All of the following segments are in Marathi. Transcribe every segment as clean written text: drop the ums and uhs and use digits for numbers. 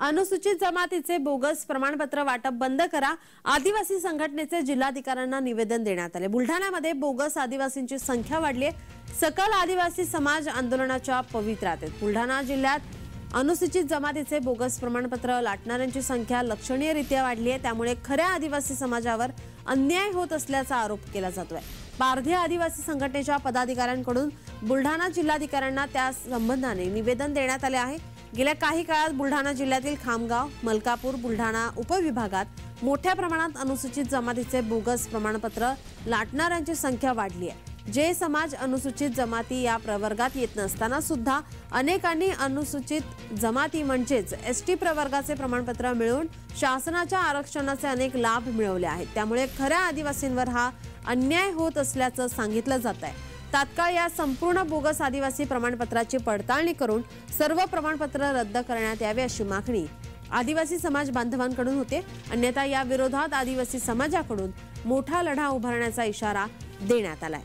अनुसूचित जमातीचे बोगस प्रमाणपत्र वाटप बंद करा, आदिवासी संघटनेचे जिल्हाधिकाऱ्यांना निवेदन देण्यात आले। बुलढाण्यामध्ये बोगस आदिवासींची संख्या वाढली आहे। सकल आदिवासी समाज आंदोलनाच्या पवित्र्यात आहेत। बुलढाणा जिल्ह्यात अनुसूचित जमातीचे बोगस प्रमाणपत्र लाटणाऱ्यांची संख्या लक्षणीयरीत्या वाढली आहे। त्यामुळे खऱ्या आदिवासी समाजावर अन्याय होत असल्याचा आरोप केला जातोय। पारधी आदिवासी संघटनेच्या पदाधिकाऱ्यांकडून बुलढाणा जिल्हाधिकाऱ्यांना त्या संबंधाने निवेदन देण्यात आले आहे। गेल्या काही काळात बुलढाणा जिल्ह्यातील खामगाव, मलकापूर, बुलढाणा उपविभागात मोठ्या प्रमाणात अनुसूचित जमातीचे बोगस प्रमाणपत्र लाटणाऱ्यांची संख्या वाढली आहे। जे समाज अनुसूचित जमाती या प्रवर्गात येत नसताना सुद्धा अनेकांनी अनुसूचित जमाती म्हणजेच एसटी प्रवर्गाचे प्रमाणपत्र मिळवून शासनाच्या आरक्षणाचे अनेक लाभ मिळवले आहेत। त्यामुळे खऱ्या आदिवासींवर हा अन्याय होत असल्याचं सांगितलं जात आहे। तात्काळ या संपूर्ण बोगस आदिवासी प्रमाणपत्राची पडताळणी करून सर्व प्रमाणपत्र रद्द करण्यात यावे अशी मागणी आदिवासी समाज बांधवांकडून होते। अन्यथा या विरोधात आदिवासी समाजाकडून मोठा लढा उभारण्याचा इशारा देण्यात आलाय।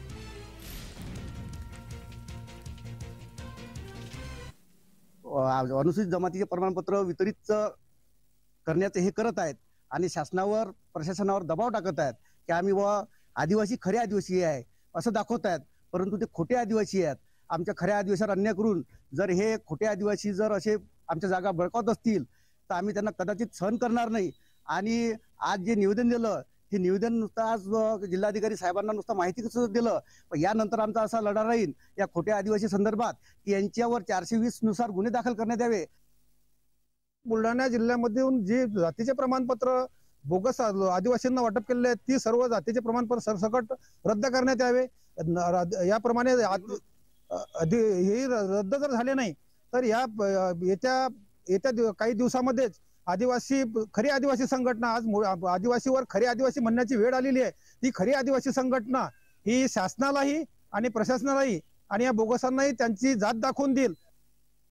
अनुसूचित जमातीचे प्रमाणपत्र वितरित करण्याचे हे करत आहेत आणि शासनावर प्रशासनावर दबाव टाकत आहेत की आम्ही आदिवासी खरे आदिवासी आहे असं दाखवत आहेत, परंतु ते खोटे आदिवासी आहेत। आमच्या खऱ्या आदिवासीवर अन्याय करून जर हे खोटे आदिवासी जर असे आमच्या जागा बळकावत असतील तर आम्ही त्यांना कदाचित सहन करणार नाही। आणि आज जे निवेदन दिलं हे निवेदन नुसतं आज जिल्हाधिकारी साहेबांना नुसतं माहिती कसं दिलं, पण यानंतर आमचा असा लढा राहील या खोट्या आदिवासी संदर्भात की यांच्यावर 420 नुसार गुन्हे दाखल करण्यात यावे। बुलढाणा जिल्ह्यामधून जे जातीचे प्रमाणपत्र बोगस आदिवासींना वाटप केलेले आहेत ती सर्व जातीचे प्रमाणपत्र सरसकट रद्द करण्यात यावे। याप्रमाणे हे रद्द जर झाले नाही तर येत्या काही दिवसामध्येच खरी आदिवासी संघटना, आज आदिवासीवर खरी आदिवासी म्हणण्याची वेळ आलेली आहे, ती खरी आदिवासी संघटना ही शासनालाही आणि प्रशासनालाही आणि या बोगसांनाही त्यांची जात दाखवून देईल